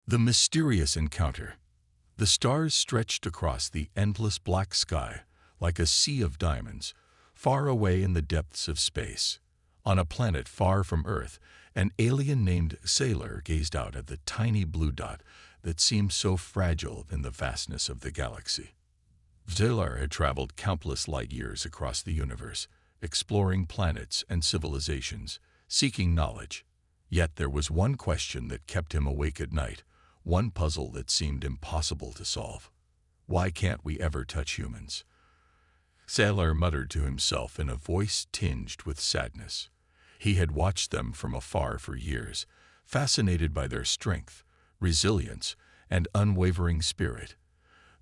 The mysterious encounter. The stars stretched across the endless black sky like a sea of diamonds, far away in the depths of space. On a planet far from Earth, an alien named Sailor gazed out at the tiny blue dot that seemed so fragile in the vastness of the galaxy. Sailor had traveled countless light years across the universe, exploring planets and civilizations, seeking knowledge. Yet there was one question that kept him awake at night, one puzzle that seemed impossible to solve. Why can't we ever touch humans? Sailor muttered to himself in a voice tinged with sadness. He had watched them from afar for years, fascinated by their strength, resilience, and unwavering spirit.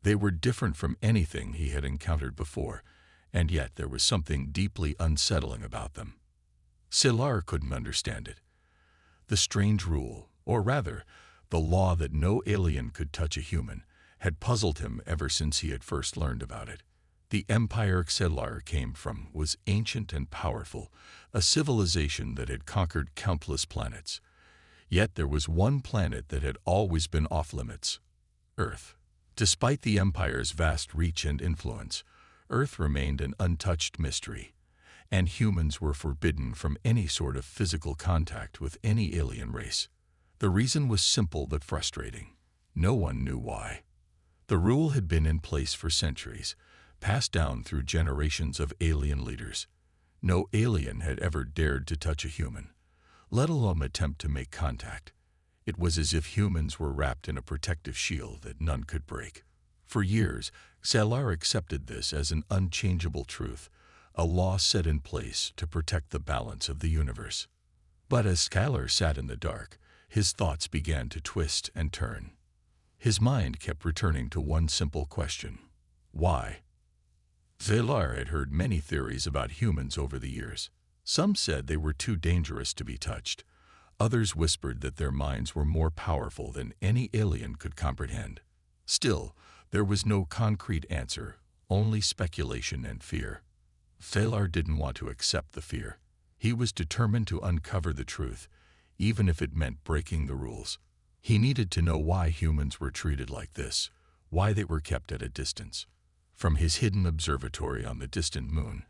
They were different from anything he had encountered before, and yet there was something deeply unsettling about them. Sailor couldn't understand it. The strange rule, or rather, the law that no alien could touch a human, had puzzled him ever since he had first learned about it. The empire Sailor came from was ancient and powerful, a civilization that had conquered countless planets. Yet there was one planet that had always been off-limits: Earth. Despite the empire's vast reach and influence, Earth remained an untouched mystery, and humans were forbidden from any sort of physical contact with any alien race. The reason was simple but frustrating. No one knew why. The rule had been in place for centuries, passed down through generations of alien leaders. No alien had ever dared to touch a human, let alone attempt to make contact. It was as if humans were wrapped in a protective shield that none could break. For years, Sailor accepted this as an unchangeable truth, a law set in place to protect the balance of the universe. But as Sailor sat in the dark, his thoughts began to twist and turn. His mind kept returning to one simple question: why? Sailor had heard many theories about humans over the years. Some said they were too dangerous to be touched. Others whispered that their minds were more powerful than any alien could comprehend. Still, there was no concrete answer, only speculation and fear. Sailor didn't want to accept the fear. He was determined to uncover the truth, even if it meant breaking the rules. He needed to know why humans were treated like this, why they were kept at a distance. From his hidden observatory on the distant moon,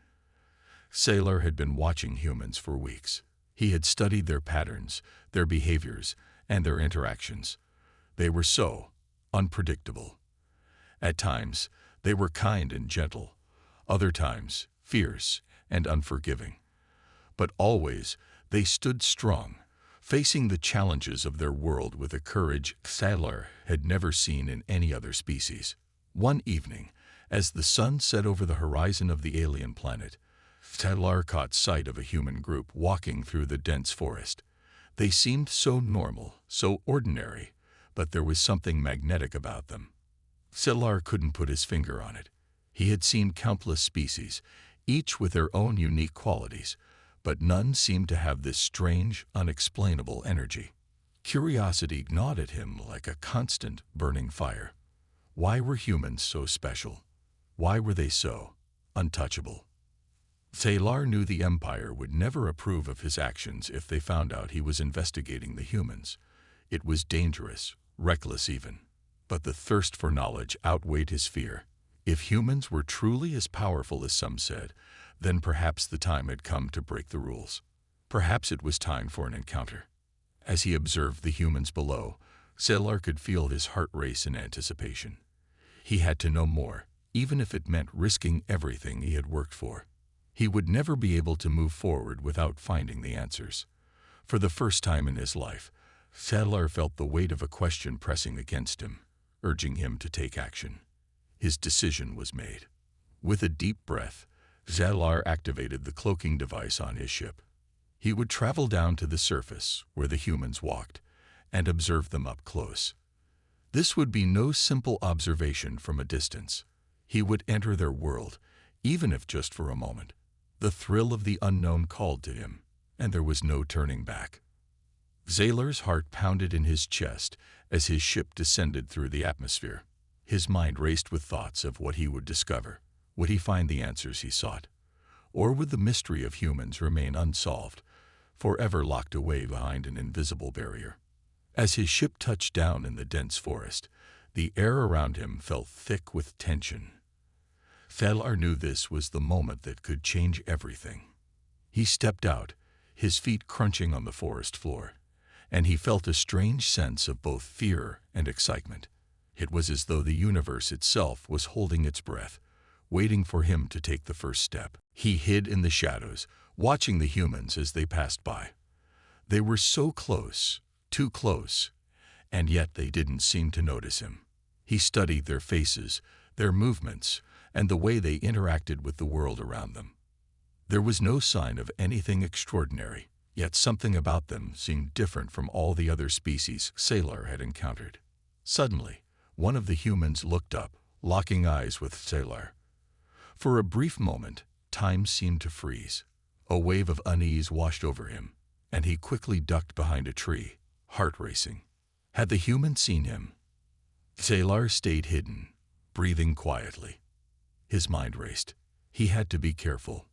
Sailor had been watching humans for weeks. He had studied their patterns, their behaviors, and their interactions. They were so unpredictable. At times, they were kind and gentle. Other times, fierce and unforgiving. But always, they stood strong, facing the challenges of their world with a courage Sailor had never seen in any other species. One evening, as the sun set over the horizon of the alien planet, Sailor caught sight of a human group walking through the dense forest. They seemed so normal, so ordinary, but there was something magnetic about them. Sailor couldn't put his finger on it. He had seen countless species, each with their own unique qualities, but none seemed to have this strange, unexplainable energy. Curiosity gnawed at him like a constant, burning fire. Why were humans so special? Why were they so untouchable? Sailor knew the Empire would never approve of his actions if they found out he was investigating the humans. It was dangerous, reckless even. But the thirst for knowledge outweighed his fear. If humans were truly as powerful as some said, then perhaps the time had come to break the rules. Perhaps it was time for an encounter. As he observed the humans below, Sailor could feel his heart race in anticipation. He had to know more, even if it meant risking everything he had worked for. He would never be able to move forward without finding the answers. For the first time in his life, Sailor felt the weight of a question pressing against him, urging him to take action. His decision was made. With a deep breath, Sailor activated the cloaking device on his ship. He would travel down to the surface where the humans walked and observe them up close. This would be no simple observation from a distance. He would enter their world, even if just for a moment. The thrill of the unknown called to him, and there was no turning back. Sailor's heart pounded in his chest as his ship descended through the atmosphere. His mind raced with thoughts of what he would discover. Would he find the answers he sought? Or would the mystery of humans remain unsolved, forever locked away behind an invisible barrier? As his ship touched down in the dense forest, the air around him felt thick with tension. Felar knew this was the moment that could change everything. He stepped out, his feet crunching on the forest floor, and he felt a strange sense of both fear and excitement. It was as though the universe itself was holding its breath, waiting for him to take the first step. He hid in the shadows, watching the humans as they passed by. They were so close, too close, and yet they didn't seem to notice him. He studied their faces, their movements, and the way they interacted with the world around them. There was no sign of anything extraordinary, yet something about them seemed different from all the other species Sailor had encountered. Suddenly, one of the humans looked up, locking eyes with Sailor. For a brief moment, time seemed to freeze. A wave of unease washed over him, and he quickly ducked behind a tree, heart racing. Had the human seen him? Sailor stayed hidden, breathing quietly. His mind raced. He had to be careful.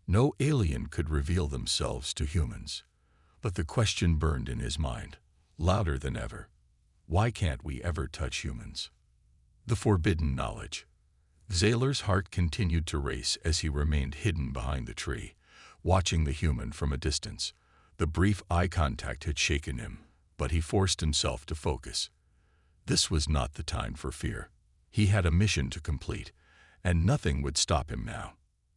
No alien could reveal themselves to humans. But the question burned in his mind, louder than ever. Why can't we ever touch humans? The forbidden knowledge. Sailor's heart continued to race as he remained hidden behind the tree, watching the human from a distance. The brief eye contact had shaken him, but he forced himself to focus. This was not the time for fear. He had a mission to complete, and nothing would stop him now.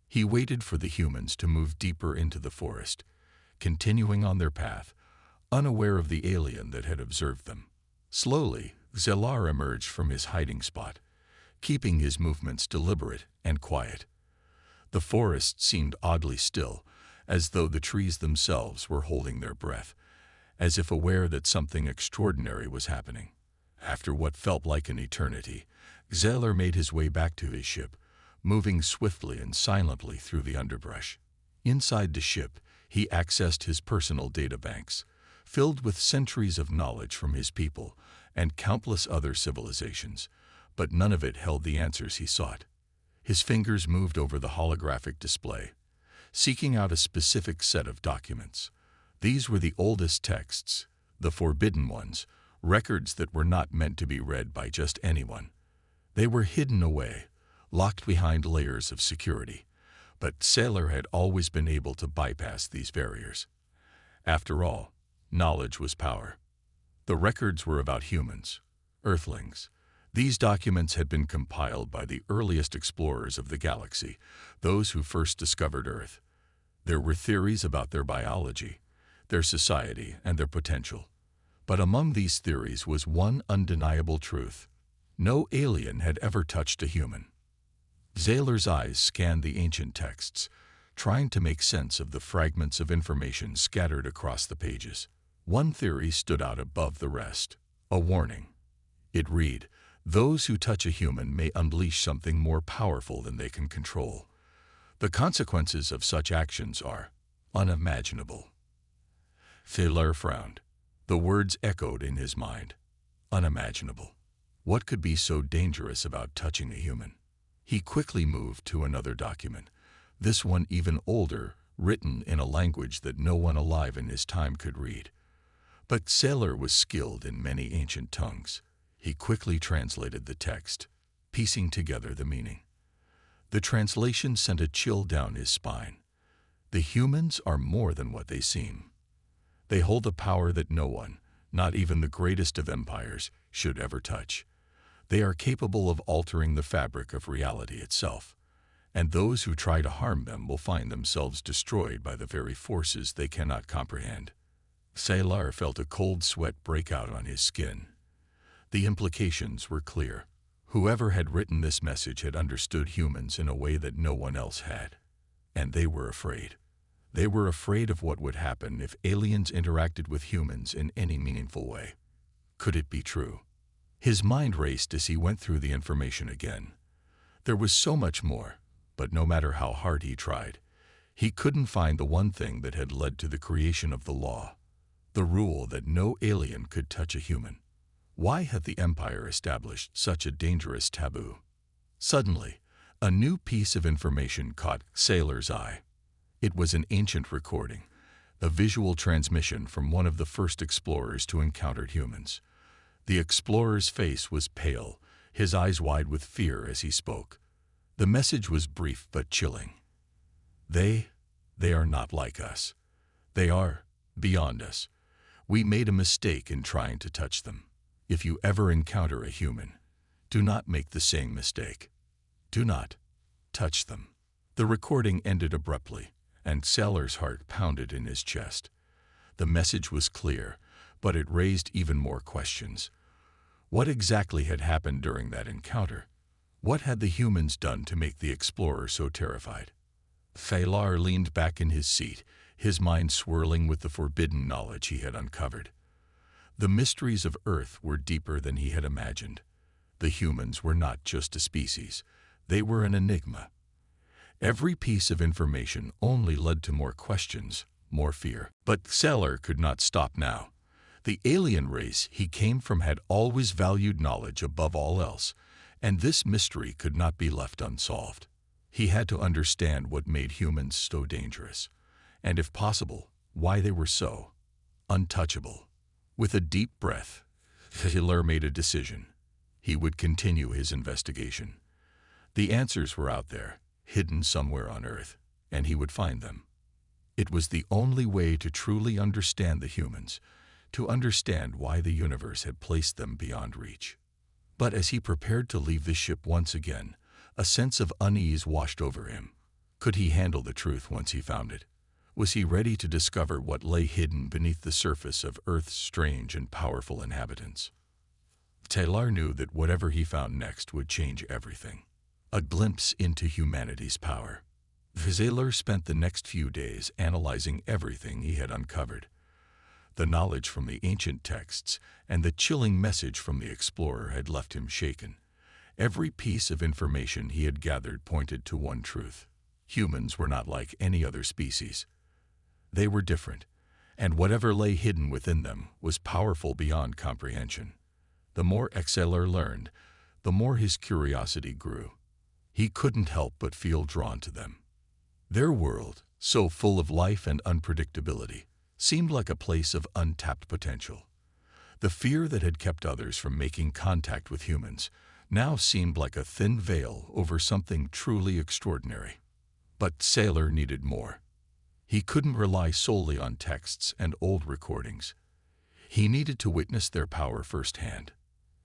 He waited for the humans to move deeper into the forest, continuing on their path, unaware of the alien that had observed them. Slowly, Sailor emerged from his hiding spot, keeping his movements deliberate and quiet. The forest seemed oddly still, as though the trees themselves were holding their breath, as if aware that something extraordinary was happening. After what felt like an eternity, Sailor made his way back to his ship, moving swiftly and silently through the underbrush. Inside the ship, he accessed his personal databanks, filled with centuries of knowledge from his people and countless other civilizations, but none of it held the answers he sought. His fingers moved over the holographic display, seeking out a specific set of documents. These were the oldest texts, the forbidden ones, records that were not meant to be read by just anyone. They were hidden away, locked behind layers of security, but Sailor had always been able to bypass these barriers. After all, knowledge was power. The records were about humans, Earthlings. These documents had been compiled by the earliest explorers of the galaxy, those who first discovered Earth. There were theories about their biology, their society, and their potential. But among these theories was one undeniable truth. No alien had ever touched a human. Sailor's eyes scanned the ancient texts, trying to make sense of the fragments of information scattered across the pages. One theory stood out above the rest, a warning. It read, "Those who touch a human may unleash something more powerful than they can control. The consequences of such actions are unimaginable." Sailor frowned. The words echoed in his mind. Unimaginable. What could be so dangerous about touching a human? He quickly moved to another document, this one even older, written in a language that no one alive in his time could read. But Sailor was skilled in many ancient tongues. He quickly translated the text, piecing together the meaning. The translation sent a chill down his spine. The humans are more than what they seem. They hold a power that no one, not even the greatest of empires, should ever touch. They are capable of altering the fabric of reality itself, and those who try to harm them will find themselves destroyed by the very forces they cannot comprehend. Sailor felt a cold sweat break out on his skin. The implications were clear. Whoever had written this message had understood humans in a way that no one else had. And they were afraid. They were afraid of what would happen if aliens interacted with humans in any meaningful way. Could it be true? His mind raced as he went through the information again. There was so much more, but no matter how hard he tried, he couldn't find the one thing that had led to the creation of the law, the rule that no alien could touch a human. Why had the Empire established such a dangerous taboo? Suddenly, a new piece of information caught Sailor's eye. It was an ancient recording, a visual transmission from one of the first explorers to encounter humans. The explorer's face was pale, his eyes wide with fear as he spoke. The message was brief but chilling. They are not like us. They are beyond us. We made a mistake in trying to touch them. If you ever encounter a human, do not make the same mistake. Do not touch them. The recording ended abruptly, and Sailor's heart pounded in his chest. The message was clear, but it raised even more questions. What exactly had happened during that encounter? What had the humans done to make the explorer so terrified? Sailor leaned back in his seat, his mind swirling with the forbidden knowledge he had uncovered. The mysteries of Earth were deeper than he had imagined. The humans were not just a species. They were an enigma. Every piece of information only led to more questions, more fear. But Sailor could not stop now. The alien race he came from had always valued knowledge above all else, and this mystery could not be left unsolved. He had to understand what made humans so dangerous, and if possible, why they were so untouchable. With a deep breath, Sailor made a decision. He would continue his investigation. The answers were out there, hidden somewhere on Earth, and he would find them. It was the only way to truly understand the humans, to understand why the universe had placed them beyond reach. But as he prepared to leave the ship once again, a sense of unease washed over him. Could he handle the truth once he found it? Was he ready to discover what lay hidden beneath the surface of Earth's strange and powerful inhabitants? Sailor knew that whatever he found next would change everything. A glimpse into humanity's power. Sailor spent the next few days analyzing everything he had uncovered. The knowledge from the ancient texts and the chilling message from the explorer had left him shaken. Every piece of information he had gathered pointed to one truth. Humans were not like any other species. They were different, and whatever lay hidden within them was powerful beyond comprehension. The more Sailor learned, the more his curiosity grew. He couldn't help but feel drawn to them. Their world, so full of life and unpredictability, seemed like a place of untapped potential. The fear that had kept others from making contact with humans now seemed like a thin veil over something truly extraordinary. But Sailor needed more. He couldn't rely solely on texts and old recordings. He needed to witness their power firsthand.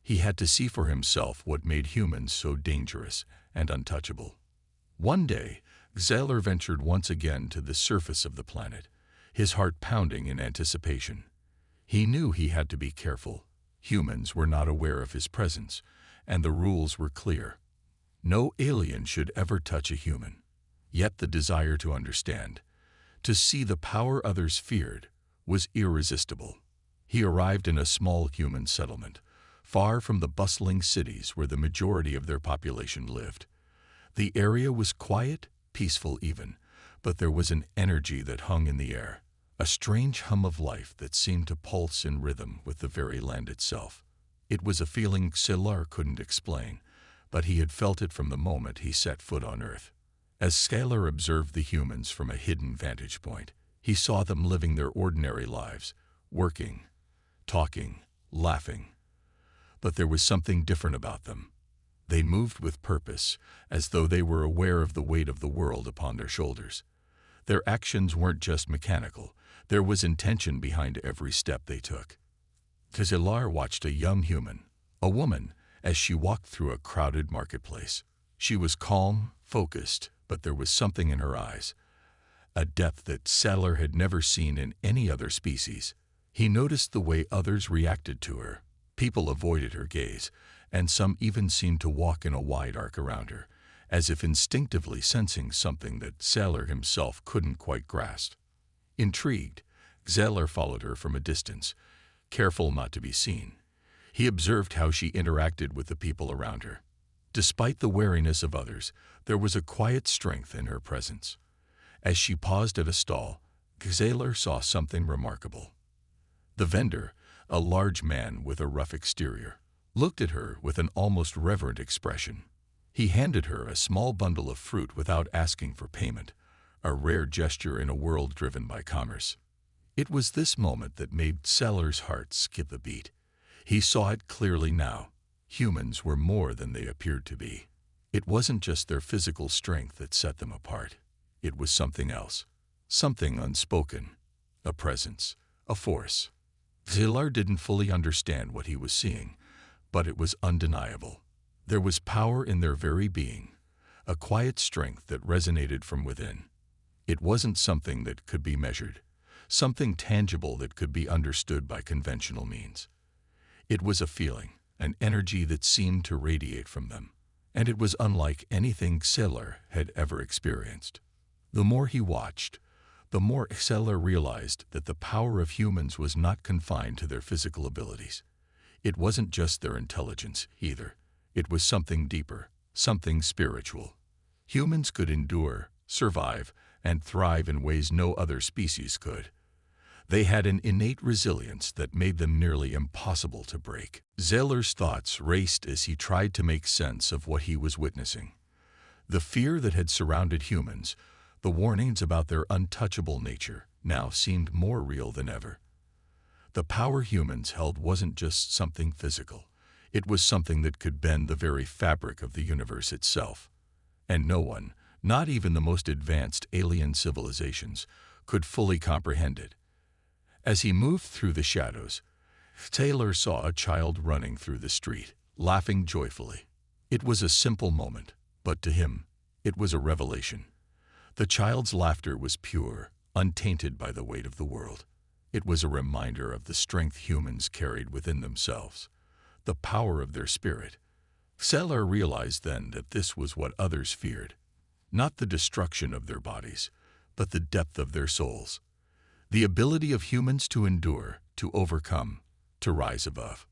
He had to see for himself what made humans so dangerous and untouchable. One day, Sailor ventured once again to the surface of the planet, his heart pounding in anticipation. He knew he had to be careful. Humans were not aware of his presence, and the rules were clear. No alien should ever touch a human. Yet the desire to understand, to see the power others feared, was irresistible. He arrived in a small human settlement, far from the bustling cities where the majority of their population lived. The area was quiet, peaceful even, but there was an energy that hung in the air, a strange hum of life that seemed to pulse in rhythm with the very land itself. It was a feeling Sailor couldn't explain, but he had felt it from the moment he set foot on Earth. As Sailor observed the humans from a hidden vantage point, he saw them living their ordinary lives, working, talking, laughing. But there was something different about them. They moved with purpose, as though they were aware of the weight of the world upon their shoulders. Their actions weren't just mechanical. There was intention behind every step they took. Sailor watched a young human, a woman, as she walked through a crowded marketplace. She was calm, focused, but there was something in her eyes, a depth that Sailor had never seen in any other species. He noticed the way others reacted to her. People avoided her gaze, and some even seemed to walk in a wide arc around her, as if instinctively sensing something that Sailor himself couldn't quite grasp. Intrigued, Sailor followed her from a distance, careful not to be seen. He observed how she interacted with the people around her. Despite the wariness of others, there was a quiet strength in her presence. As she paused at a stall, Sailor saw something remarkable. The vendor, a large man with a rough exterior, looked at her with an almost reverent expression. He handed her a small bundle of fruit without asking for payment, a rare gesture in a world driven by commerce. It was this moment that made Sellers' heart skip a beat. He saw it clearly now. Humans were more than they appeared to be. It wasn't just their physical strength that set them apart. It was something else, something unspoken, a presence, a force. Sellers didn't fully understand what he was seeing, but it was undeniable. There was power in their very being, a quiet strength that resonated from within. It wasn't something that could be measured, something tangible that could be understood by conventional means. It was a feeling, an energy that seemed to radiate from them, and it was unlike anything Sellers had ever experienced. The more he watched, the more Sellers realized that the power of humans was not confined to their physical abilities. It wasn't just their intelligence, either. It was something deeper, something spiritual. Humans could endure, survive, and thrive in ways no other species could. They had an innate resilience that made them nearly impossible to break. Sellers' thoughts raced as he tried to make sense of what he was witnessing. The fear that had surrounded humans, the warnings about their untouchable nature, now seemed more real than ever. The power humans held wasn't just something physical. It was something that could bend the very fabric of the universe itself. And no one, not even the most advanced alien civilizations, could fully comprehend it. As he moved through the shadows, Sellers saw a child running through the street, laughing joyfully. It was a simple moment, but to him, it was a revelation. The child's laughter was pure, untainted by the weight of the world. It was a reminder of the strength humans carried within themselves, the power of their spirit. Sellers realized then that this was what others feared, not the destruction of their bodies, but the depth of their souls, the ability of humans to endure, to overcome, to rise above.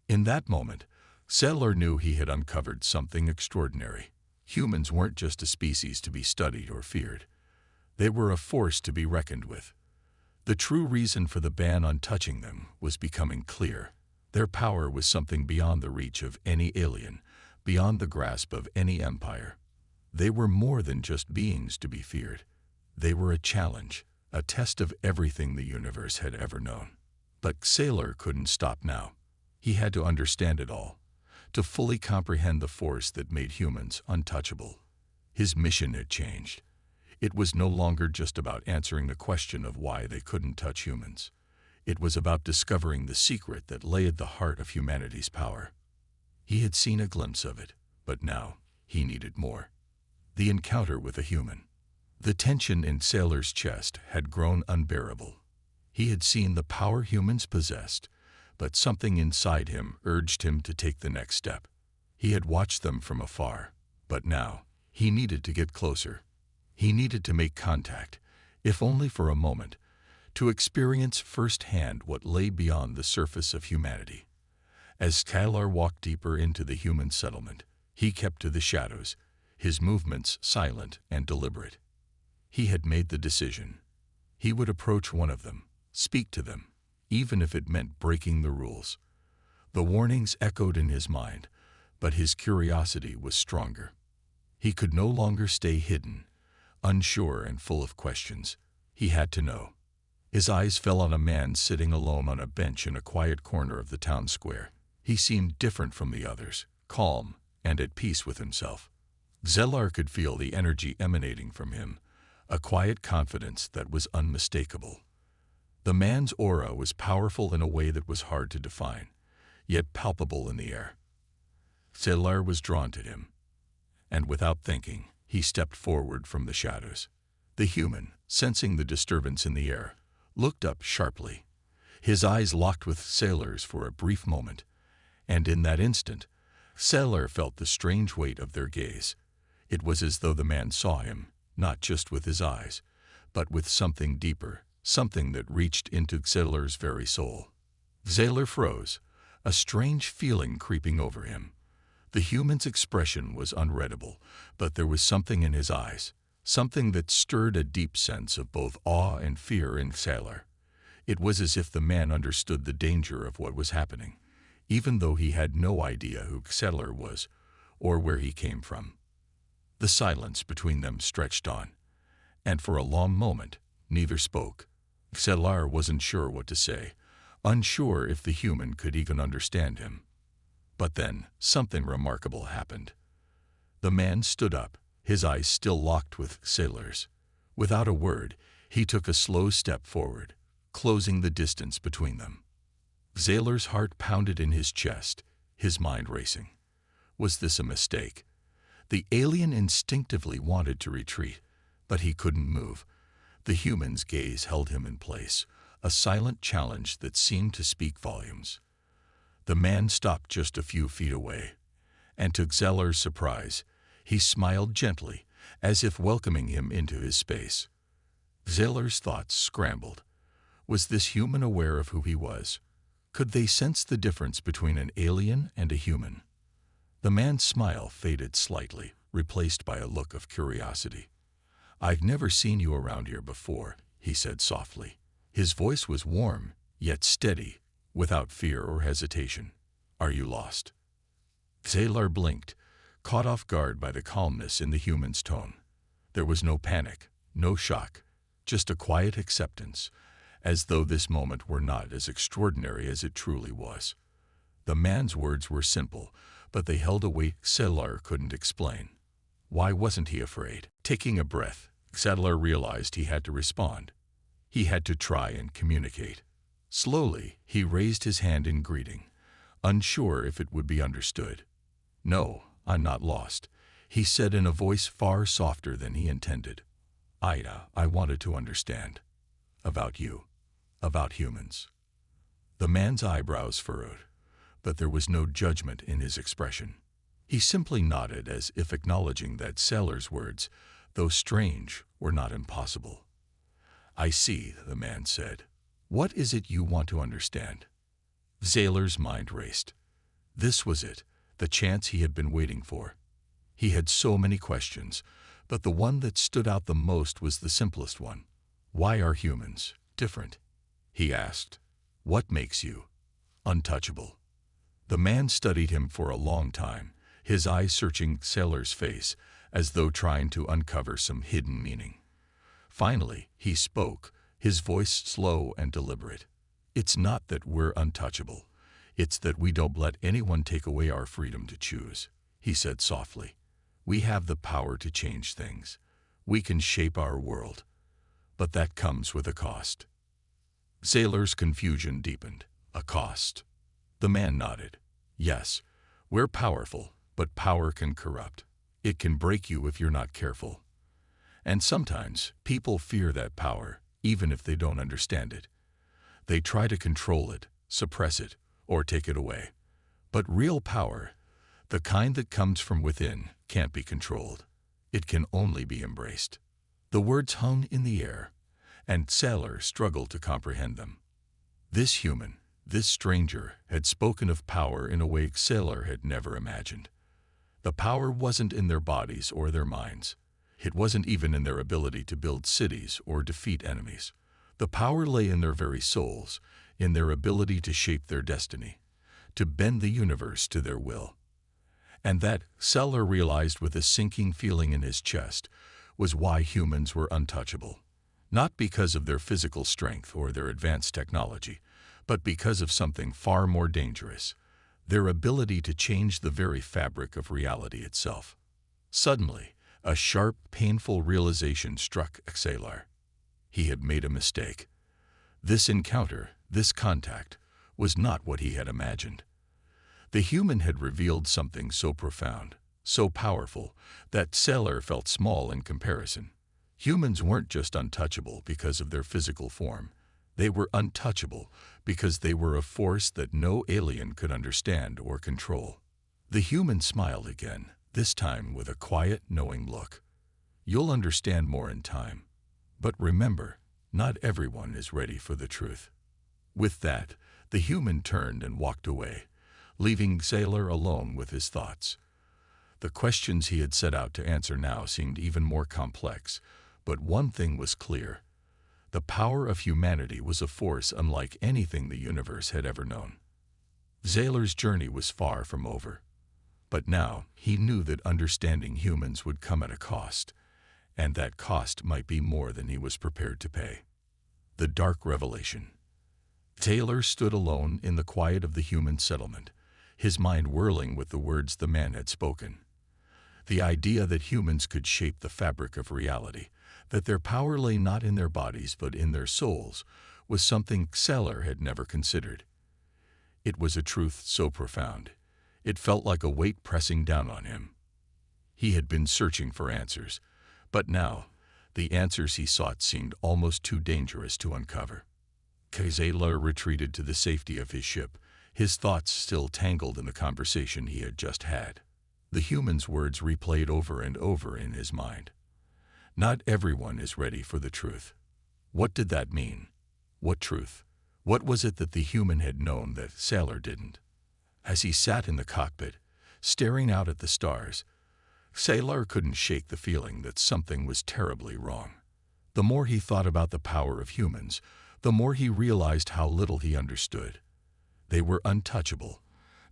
In that moment, Sellers knew he had uncovered something extraordinary. Humans weren't just a species to be studied or feared. They were a force to be reckoned with. The true reason for the ban on touching them was becoming clear. Their power was something beyond the reach of any alien, beyond the grasp of any empire. They were more than just beings to be feared. They were a challenge, a test of everything the universe had ever known. But Sellers couldn't stop now. He had to understand it all, to fully comprehend the force that made humans untouchable. His mission had changed. It was no longer just about answering the question of why they couldn't touch humans. It was about discovering the secret that lay at the heart of humanity's power. He had seen a glimpse of it, but now he needed more. The encounter with a human. The tension in Sellers' chest had grown unbearable. He had seen the power humans possessed, but something inside him urged him to take the next step. He had watched them from afar, but now he needed to get closer. He needed to make contact, if only for a moment, to experience firsthand what lay beyond the surface of humanity. As Sellers walked deeper into the human settlement, he kept to the shadows, his movements silent and deliberate. He had made the decision. He would approach one of them, speak to them, even if it meant breaking the rules. The warnings echoed in his mind, but his curiosity was stronger. He could no longer stay hidden, unsure and full of questions. He had to know. His eyes fell on a man sitting alone on a bench in a quiet corner of the town square. He seemed different from the others, calm and at peace with himself. Sellers could feel the energy emanating from him, a quiet confidence that was unmistakable. The man's aura was powerful in a way that was hard to define, yet palpable in the air. Sellers was drawn to him, and without thinking, he stepped forward from the shadows. The human, sensing the disturbance in the air, looked up sharply. His eyes locked with Sellers for a brief moment, and in that instant, Sellers felt the strange weight of their gaze. It was as though the man saw him, not just with his eyes, but with something deeper, something that reached into Sellers' very soul. Sellers froze, a strange feeling creeping over him. The human's expression was unreadable, but there was something in his eyes, something that stirred a deep sense of both awe and fear in Sellers. It was as if the man understood the danger of what was happening, even though he had no idea who Sellers was or where he came from. The silence between them stretched on, and for a long moment, neither spoke. Xelar wasn't sure what to say, unsure if the human could even understand him. But then, something remarkable happened. The man stood up, his eyes still locked with Xelar's. Without a word, he took a slow step forward, closing the distance between them. Xelar's heart pounded in his chest, his mind racing. Was this a mistake? The alien instinctively wanted to retreat, but he couldn't move. The human's gaze held him in place, a silent challenge that seemed to speak volumes. The man stopped just a few feet away, and to Xelar's surprise, he smiled gently, as if welcoming him into his space. Xelar's thoughts scrambled. Was this human aware of who he was? Could they sense the difference between an alien and a human? The man's smile faded slightly, replaced by a look of curiosity. "I've never seen you around here before," he said softly. His voice was warm, yet steady, without fear or hesitation. "Are you lost?" Xelar blinked, caught off guard by the calmness in the human's tone. There was no panic, no shock, just a quiet acceptance, as though this moment were not as extraordinary as it truly was. The man's words were simple, but they held a weight Xelar couldn't explain. Why wasn't he afraid? Taking a breath, Xelar realized he had to respond. He had to try and communicate. Slowly, he raised his hand in greeting, unsure if it would be understood. "No, I'm not lost," he said in a voice far softer than he intended. I wanted to understand. About you. About humans." The man's eyebrows furrowed, but there was no judgment in his expression. He simply nodded as if acknowledging that Xelar's words, though strange, were not impossible. "I see," the man said. "What is it you want to understand?" Xelar's mind raced. This was it, the chance he had been waiting for. He had so many questions, but the one that stood out the most was the simplest one. "Why are humans different?" he asked. "What makes you untouchable?" The man studied him for a long time, his eyes searching Xelar's face, as though trying to uncover some hidden meaning. Finally, he spoke, his voice slow and deliberate. "It's not that we're untouchable. It's that we don't let anyone take away our freedom to choose," he said softly. "We have the power to change things. We can shape our world. But that comes with a cost." Xelar's confusion deepened. "A cost?" The man nodded. "Yes, we're powerful, but power can corrupt. It can break you if you're not careful. And sometimes people fear that power, even if they don't understand it. They try to control it, suppress it, or take it away. But real power, the kind that comes from within, can't be controlled. It can only be embraced." The words hung in the air, and Xelar struggled to comprehend them. This human, this stranger, had spoken of power in a way Xelar had never imagined. The power wasn't in their bodies or their minds. It wasn't even in their ability to build cities or defeat enemies. The power lay in their very souls, in their ability to shape their destiny, to bend the universe to their will. And that, Xelar realized with a sinking feeling in his chest, was why humans were untouchable. Not because of their physical strength or their advanced technology, but because of something far more dangerous, their ability to change the very fabric of reality itself. Suddenly, a sharp, painful realization struck Xelar. He had made a mistake. This encounter, this contact, was not what he had imagined. The human had revealed something so profound, so powerful, that Xelar felt small in comparison. Humans weren't just untouchable because of their physical form. They were untouchable because they were a force that no alien could understand or control. The human smiled again, this time with a quiet, knowing look. "You'll understand more in time. But remember, not everyone is ready for the truth." With that, the human turned and walked away, leaving Xelar alone with his thoughts. The questions he had set out to answer now seemed even more complex, but one thing was clear. The power of humanity was a force unlike anything the universe had ever known. Xelar's journey was far from over. But now he knew that understanding humans would come at a cost, and that cost might be more than he was prepared to pay. The dark revelation. Taylor stood alone in the quiet of the human settlement, his mind whirling with the words the man had spoken. The idea that humans could shape the fabric of reality, that their power lay not in their bodies but in their souls, was something Taylor had never considered. It was a truth so profound, it felt like a weight pressing down on him. He had been searching for answers, but now, the answers he sought seemed almost too dangerous to uncover. Taylor retreated to the safety of his ship, his thoughts still tangled in the conversation he had just had. The human's words replayed over and over in his mind. Not everyone is ready for the truth. What did that mean? What truth? What was it that the human had known that Taylor didn't? As he sat in the cockpit, staring out at the stars, Taylor couldn't shake the feeling that something was terribly wrong. The more he thought about the power of humans, the more he realized how little he understood. They were untouchable,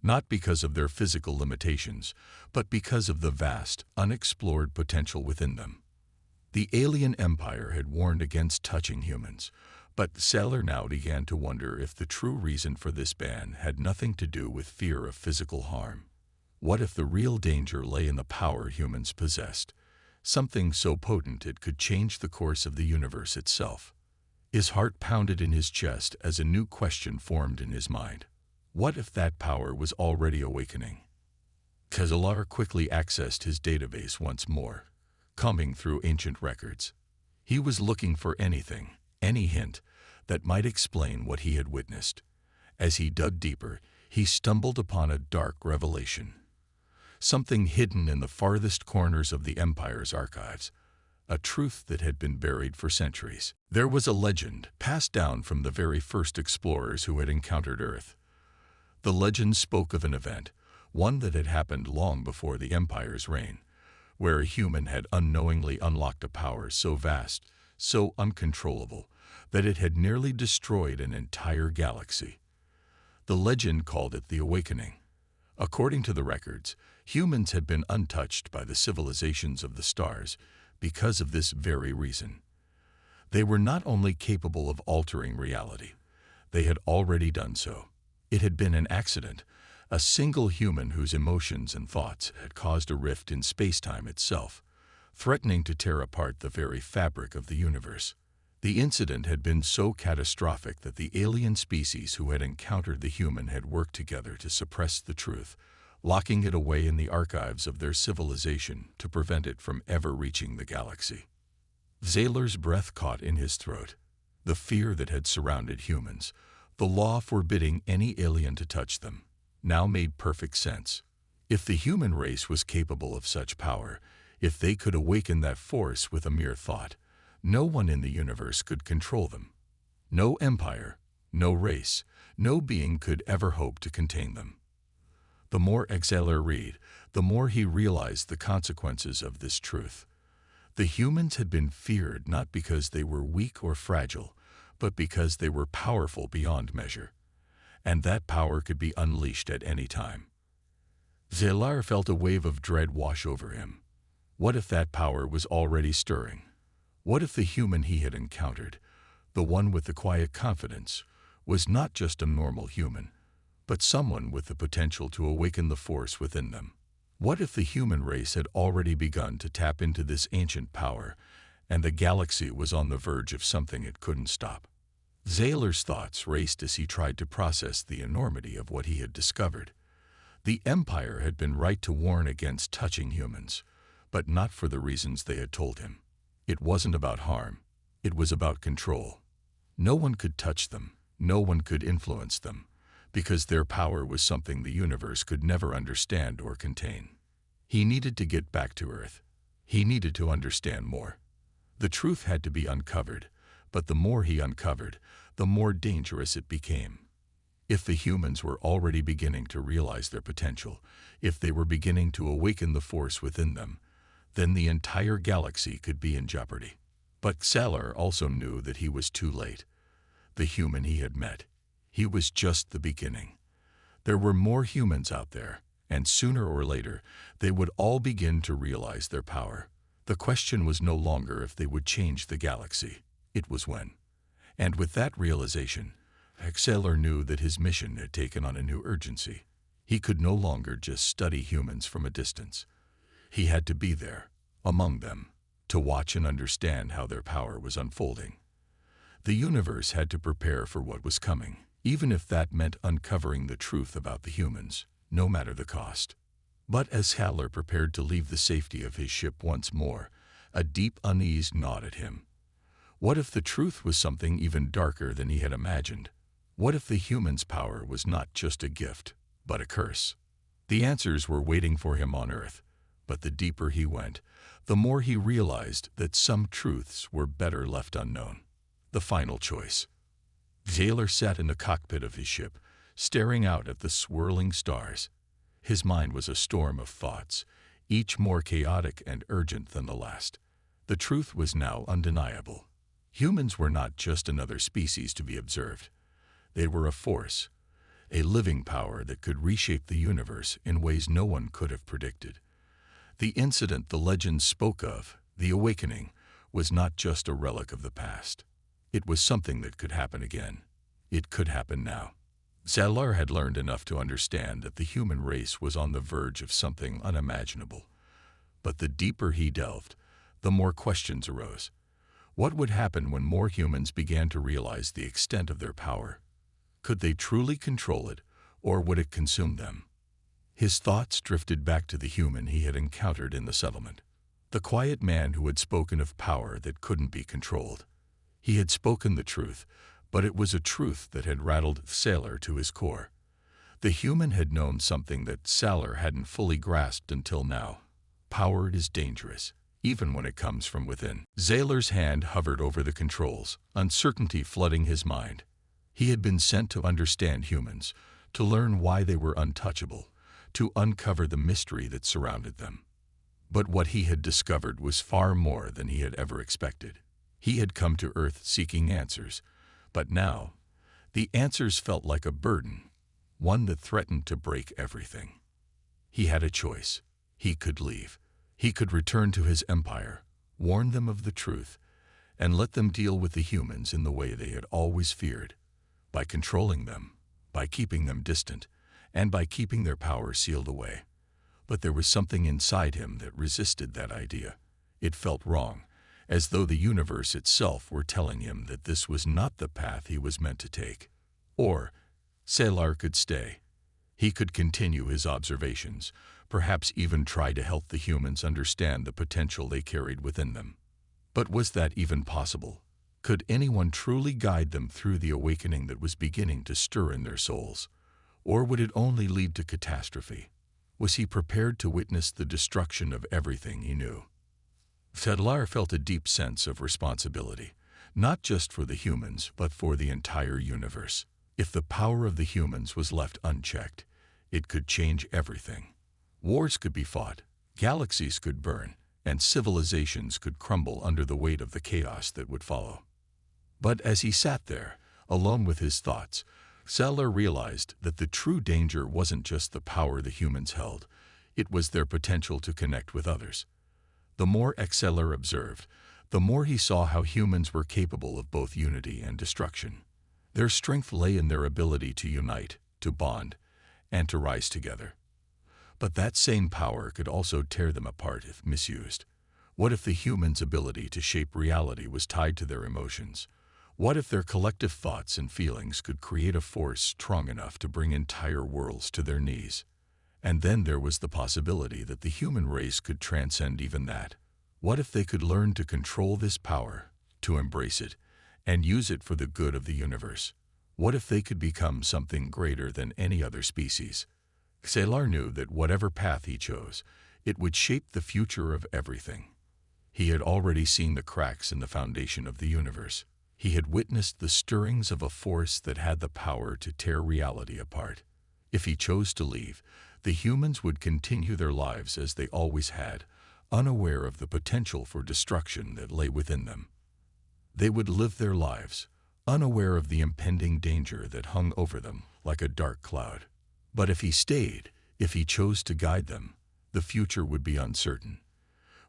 not because of their physical limitations, but because of the vast, unexplored potential within them. The alien empire had warned against touching humans, but Taylor now began to wonder if the true reason for this ban had nothing to do with fear of physical harm. What if the real danger lay in the power humans possessed, something so potent it could change the course of the universe itself? His heart pounded in his chest as a new question formed in his mind. What if that power was already awakening? Taylor quickly accessed his database once more, combing through ancient records. He was looking for anything, any hint, that might explain what he had witnessed. As he dug deeper, he stumbled upon a dark revelation. Something hidden in the farthest corners of the Empire's archives, a truth that had been buried for centuries. There was a legend passed down from the very first explorers who had encountered Earth. The legend spoke of an event, one that had happened long before the Empire's reign, where a human had unknowingly unlocked a power so vast, so uncontrollable, that it had nearly destroyed an entire galaxy. The legend called it the Awakening. According to the records, humans had been untouched by the civilizations of the stars because of this very reason. They were not only capable of altering reality, they had already done so. It had been an accident, a single human whose emotions and thoughts had caused a rift in space-time itself, threatening to tear apart the very fabric of the universe. The incident had been so catastrophic that the alien species who had encountered the human had worked together to suppress the truth, locking it away in the archives of their civilization to prevent it from ever reaching the galaxy. Taylor's breath caught in his throat. The fear that had surrounded humans, the law forbidding any alien to touch them, now made perfect sense. If the human race was capable of such power, if they could awaken that force with a mere thought, no one in the universe could control them. No empire, no race, no being could ever hope to contain them. The more Taylor read, the more he realized the consequences of this truth. The humans had been feared not because they were weak or fragile, but because they were powerful beyond measure. And that power could be unleashed at any time. Taylor felt a wave of dread wash over him. What if that power was already stirring? What if the human he had encountered, the one with the quiet confidence, was not just a normal human, but someone with the potential to awaken the force within them? What if the human race had already begun to tap into this ancient power, and the galaxy was on the verge of something it couldn't stop? Taylor's thoughts raced as he tried to process the enormity of what he had discovered. The Empire had been right to warn against touching humans, but not for the reasons they had told him. It wasn't about harm. It was about control. No one could touch them. No one could influence them, because their power was something the universe could never understand or contain. He needed to get back to Earth. He needed to understand more. The truth had to be uncovered, but the more he uncovered, the more dangerous it became. If the humans were already beginning to realize their potential, if they were beginning to awaken the force within them, then the entire galaxy could be in jeopardy. But Taylor also knew that he was too late. The human he had met, he was just the beginning. There were more humans out there, and sooner or later, they would all begin to realize their power. The question was no longer if they would change the galaxy. It was when. And with that realization, Sailor knew that his mission had taken on a new urgency. He could no longer just study humans from a distance. He had to be there, among them, to watch and understand how their power was unfolding. The universe had to prepare for what was coming, even if that meant uncovering the truth about the humans, no matter the cost. But as Sailor prepared to leave the safety of his ship once more, a deep unease gnawed at him. What if the truth was something even darker than he had imagined? What if the human's power was not just a gift, but a curse? The answers were waiting for him on Earth, but the deeper he went, the more he realized that some truths were better left unknown. The final choice. Sailor sat in the cockpit of his ship, staring out at the swirling stars. His mind was a storm of thoughts, each more chaotic and urgent than the last. The truth was now undeniable. Humans were not just another species to be observed. They were a force, a living power that could reshape the universe in ways no one could have predicted. The incident the legends spoke of, the awakening, was not just a relic of the past. It was something that could happen again. It could happen now. Sailor had learned enough to understand that the human race was on the verge of something unimaginable. But the deeper he delved, the more questions arose. What would happen when more humans began to realize the extent of their power? Could they truly control it, or would it consume them? His thoughts drifted back to the human he had encountered in the settlement. The quiet man who had spoken of power that couldn't be controlled. He had spoken the truth, but it was a truth that had rattled Sailor to his core. The human had known something that Sailor hadn't fully grasped until now. Power is dangerous, even when it comes from within. Sailor's hand hovered over the controls, uncertainty flooding his mind. He had been sent to understand humans, to learn why they were untouchable, to uncover the mystery that surrounded them. But what he had discovered was far more than he had ever expected. He had come to Earth seeking answers, but now, the answers felt like a burden, one that threatened to break everything. He had a choice. He could leave. He could return to his empire, warn them of the truth, and let them deal with the humans in the way they had always feared, by controlling them, by keeping them distant, and by keeping their power sealed away. But there was something inside him that resisted that idea. It felt wrong, as though the universe itself were telling him that this was not the path he was meant to take. Or, Sailor could stay. He could continue his observations, perhaps even try to help the humans understand the potential they carried within them. But was that even possible? Could anyone truly guide them through the awakening that was beginning to stir in their souls? Or would it only lead to catastrophe? Was he prepared to witness the destruction of everything he knew? Sailor felt a deep sense of responsibility, not just for the humans, but for the entire universe. If the power of the humans was left unchecked, it could change everything. Wars could be fought, galaxies could burn, and civilizations could crumble under the weight of the chaos that would follow. But as he sat there, alone with his thoughts, Sailor realized that the true danger wasn't just the power the humans held, it was their potential to connect with others. The more Sailor observed, the more he saw how humans were capable of both unity and destruction. Their strength lay in their ability to unite, to bond, and to rise together. But that same power could also tear them apart if misused. What if the humans' ability to shape reality was tied to their emotions? What if their collective thoughts and feelings could create a force strong enough to bring entire worlds to their knees? And then there was the possibility that the human race could transcend even that. What if they could learn to control this power, to embrace it, and use it for the good of the universe? What if they could become something greater than any other species? Sailor knew that whatever path he chose, it would shape the future of everything. He had already seen the cracks in the foundation of the universe. He had witnessed the stirrings of a force that had the power to tear reality apart. If he chose to leave, the humans would continue their lives as they always had, unaware of the potential for destruction that lay within them. They would live their lives, unaware of the impending danger that hung over them like a dark cloud. But if he stayed, if he chose to guide them, the future would be uncertain.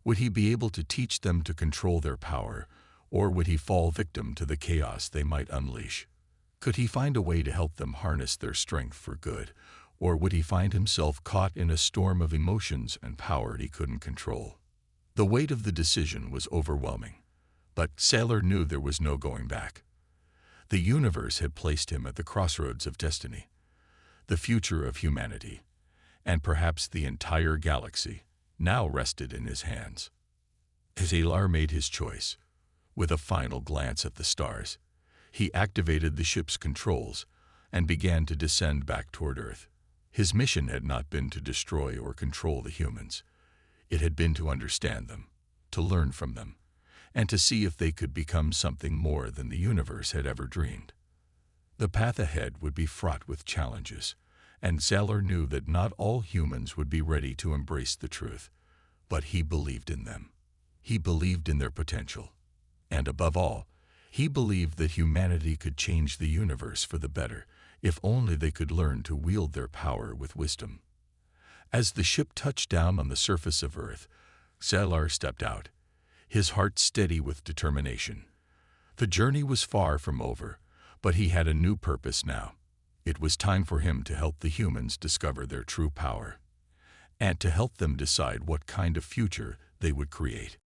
Would he be able to teach them to control their power, Or would he fall victim to the chaos they might unleash? Could he find a way to help them harness their strength for good? Or would he find himself caught in a storm of emotions and power he couldn't control? The weight of the decision was overwhelming, but Sailor knew there was no going back. The universe had placed him at the crossroads of destiny. The future of humanity, and perhaps the entire galaxy, now rested in his hands. Sailor made his choice. With a final glance at the stars, he activated the ship's controls and began to descend back toward Earth. His mission had not been to destroy or control the humans. It had been to understand them, to learn from them, and to see if they could become something more than the universe had ever dreamed. The path ahead would be fraught with challenges, and Sailor knew that not all humans would be ready to embrace the truth, but he believed in them. He believed in their potential. And above all, he believed that humanity could change the universe for the better if only they could learn to wield their power with wisdom. As the ship touched down on the surface of Earth, Sailor stepped out, his heart steady with determination. The journey was far from over, but he had a new purpose now. It was time for him to help the humans discover their true power, and to help them decide what kind of future they would create.